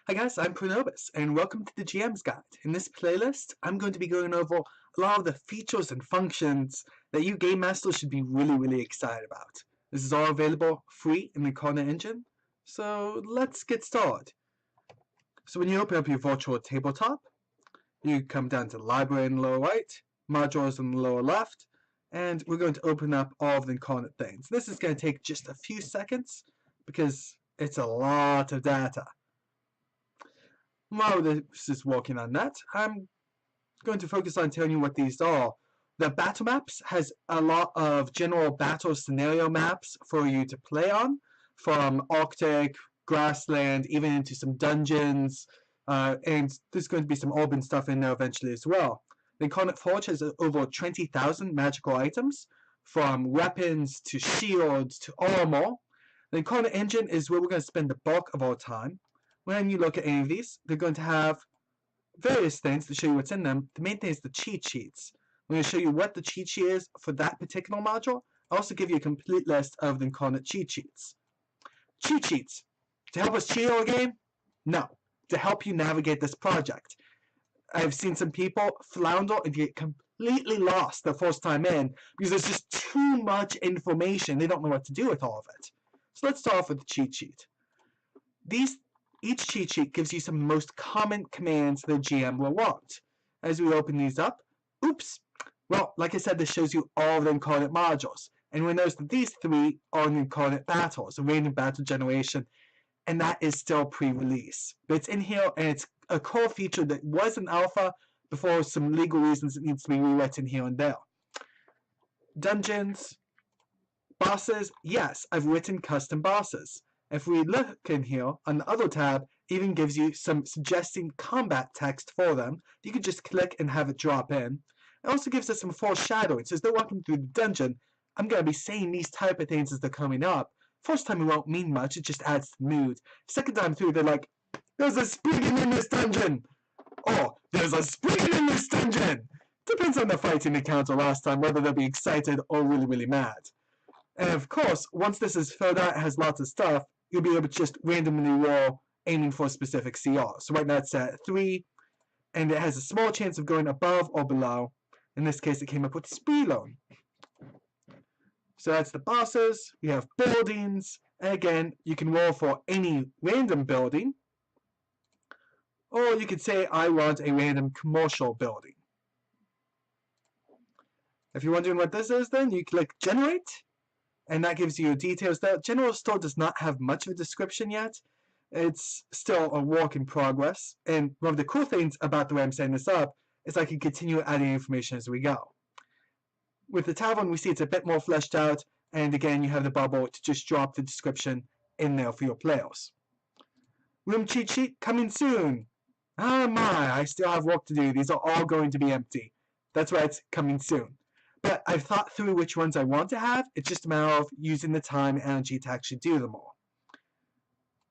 Hi guys, I'm Pranobis, and welcome to the GM's Guide. In this playlist, I'm going to be going over a lot of the features and functions that you game masters should be really excited about. This is all available free in the Incarnate engine, so let's get started. So when you open up your virtual tabletop, you come down to the library in the lower right, modules in the lower left, and we're going to open up all of the Incarnate things. This is going to take just a few seconds because it's a lot of data. While this is working on that, I'm going to focus on telling you what these are. The battle maps has a lot of general battle scenario maps for you to play on, from Arctic, grassland, even into some dungeons, and there's going to be some urban stuff in there eventually as well. The Incarnate Forge has over 20,000 magical items, from weapons to shields to armor. The Incarnate Engine is where we're going to spend the bulk of our time. When you look at any of these, they're going to have various things to show you what's in them. The main thing is the cheat sheets. I'm going to show you what the cheat sheet is for that particular module. I'll also give you a complete list of the Incarnate cheat sheets. Cheat sheets. To help us cheat our game? No. To help you navigate this project. I've seen some people flounder and get completely lost the first time in because there's just too much information. They don't know what to do with all of it. So let's start off with the cheat sheet. Each cheat sheet gives you some most common commands the GM will want. As we open these up, oops, well, like I said, this shows you all of the Incarnate modules. And we notice that these three are in Incarnate battles, a random battle generation, and that is still pre-release. But it's in here, and it's a core feature that was in alpha before some legal reasons it needs to be rewritten here and there. Dungeons, bosses, yes, I've written custom bosses. If we look in here, on the other tab, it even gives you some suggesting combat text for them. You can just click and have it drop in. It also gives us some foreshadowing. So as they're walking through the dungeon, I'm going to be saying these type of things as they're coming up. First time it won't mean much, it just adds to the mood. Second time through, they're like, there's a spring in this dungeon! Or, there's a spring in this dungeon! Depends on the fighting encounter last time, whether they'll be excited or really mad. And of course, once this is filled out, it has lots of stuff, you'll be able to just randomly roll aiming for a specific CR. So right now it's at 3, and it has a small chance of going above or below. In this case, it came up with Spelone. So that's the bosses. You have buildings, and again, you can roll for any random building, or you could say, I want a random commercial building. If you're wondering what this is, then you click Generate, and that gives you details. The General Store does not have much of a description yet. It's still a work in progress. And one of the cool things about the way I'm setting this up is I can continue adding information as we go. With the tavern, we see it's a bit more fleshed out. And again, you have the bubble to just drop the description in there for your players. Room cheat sheet coming soon. Oh my, I still have work to do. These are all going to be empty. That's why it's coming soon. But I've thought through which ones I want to have. It's just a matter of using the time and energy to actually do them all.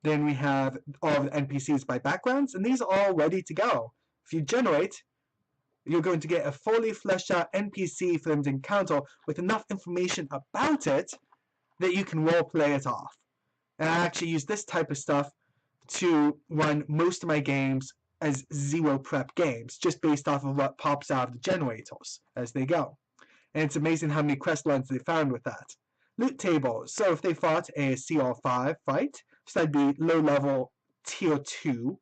Then we have all the NPCs by backgrounds, and these are all ready to go. If you generate, you're going to get a fully fleshed out NPC for them to encounter with enough information about it that you can roleplay it off. And I actually use this type of stuff to run most of my games as zero prep games, just based off of what pops out of the generators as they go. And it's amazing how many quest lines they found with that. Loot tables. So if they fought a CR5 fight, so that'd be low level tier 2,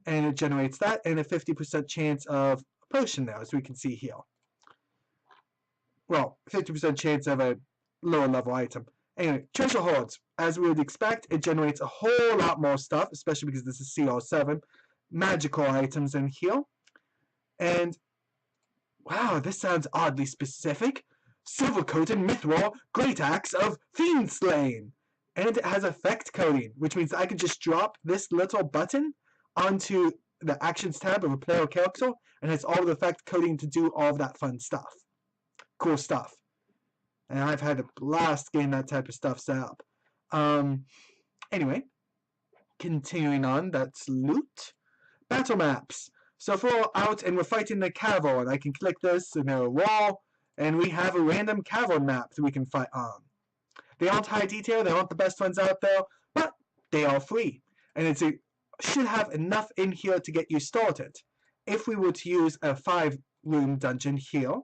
and it generates that, and a 50% chance of a potion there, as we can see here. Well, 50% chance of a lower level item. Anyway, treasure hoards. As we would expect, it generates a whole lot more stuff, especially because this is CR7. Magical items in here. And wow, this sounds oddly specific. Silver-coated mithril great axe of fiend slaying. And it has effect coding, which means I can just drop this little button onto the actions tab of a player character, and it's all the effect coding to do all of that fun stuff. Cool stuff. And I've had a blast getting that type of stuff set up. Anyway, continuing on, that's loot. Battle maps. So if we're out and we're fighting the cavern, I can click this and a wall, and we have a random cavern map that we can fight on. They aren't high detail, they aren't the best ones out there, but they are free. And it's a should have enough in here to get you started. If we were to use a 5-room dungeon here,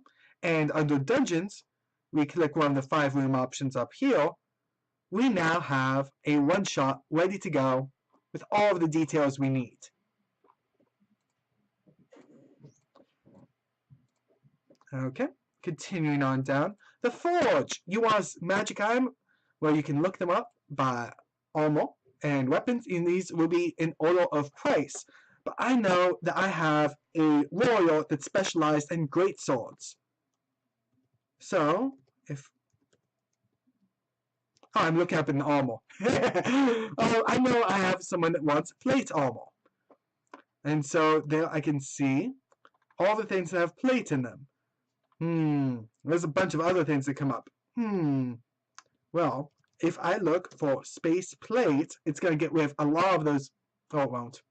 and under dungeons, we click one of the 5-room options up here, we now have a one-shot ready to go with all of the details we need. Okay, continuing on down. The Forge! You want a magic item where you can look them up by armor and weapons, and these will be in order of price. But I know that I have a warrior that's specialized in great swords. So, if I'm looking up in the armor. Oh, I know I have someone that wants plate armor. And so there I can see all the things that have plate in them. There's a bunch of other things that come up. Well, if I look for space plate, it's going to get rid of a lot of those. Oh, it won't.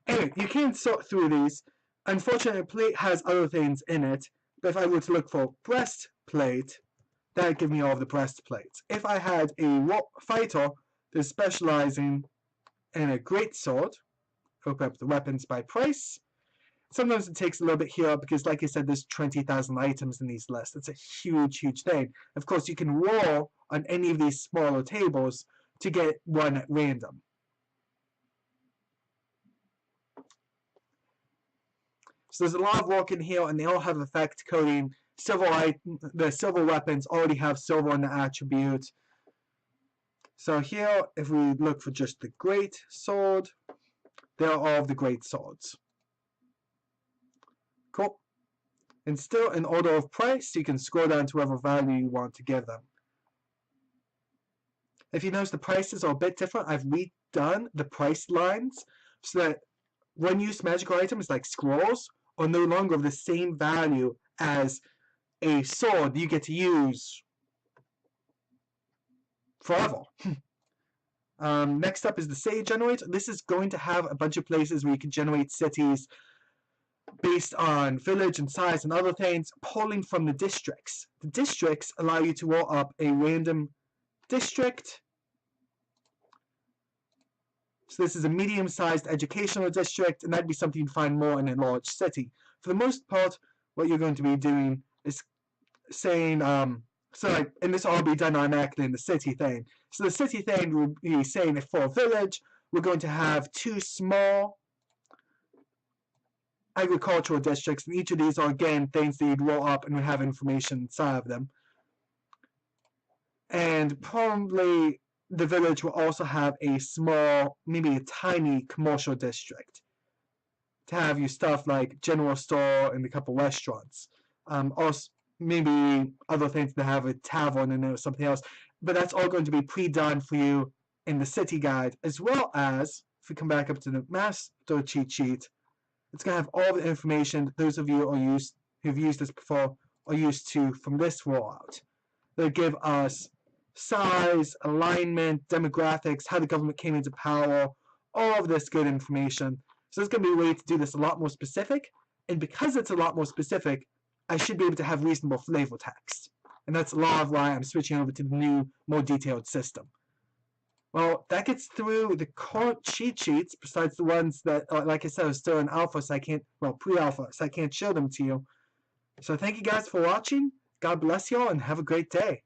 Anyway, you can sort through these. Unfortunately, plate has other things in it. But if I were to look for breastplate, that would give me all of the breastplates. If I had a fighter that's specializing in a great sword, hook up the weapons by price. Sometimes it takes a little bit here because, like I said, there's 20,000 items in these lists. It's a huge, huge thing. Of course, you can roll on any of these smaller tables to get one at random. So there's a lot of work in here, and they all have effect coding. The silver weapons already have silver in the attribute. So here, if we look for just the great sword, there are all of the great swords. Cool. And still in order of price, you can scroll down to whatever value you want to give them. If you notice the prices are a bit different, I've redone the price lines so that when used magical items like scrolls are no longer of the same value as a sword you get to use forever. Next up is the city generator. This is going to have a bunch of places where you can generate cities based on village and size and other things, pulling from the districts. The districts allow you to roll up a random district. So this is a medium-sized educational district, and that'd be something you'd find more in a large city. For the most part, what you're going to be doing is saying, and this all be done automatically in the city thing. So the city thing would be saying that for a village, we're going to have 2 small agricultural districts, and each of these are, again, things that you'd roll up and would have information inside of them. And probably the village will also have a small, maybe a tiny commercial district to have your stuff like general store and a couple restaurants. Also, maybe other things that have a tavern and something else. But that's all going to be pre-done for you in the city guide, as well as, if we come back up to the master cheat sheet, it's going to have all the information that those of you who've used this before are used to from this rollout. They'll give us size, alignment, demographics, how the government came into power, all of this good information. So there's going to be a way to do this a lot more specific, and because it's a lot more specific, I should be able to have reasonable flavor text. And that's a lot of why I'm switching over to the new, more detailed system. Well, that gets through the current cheat sheets, besides the ones that, like I said, are still in alpha, so I can't, pre-alpha, so I can't show them to you. So thank you guys for watching. God bless y'all, and have a great day.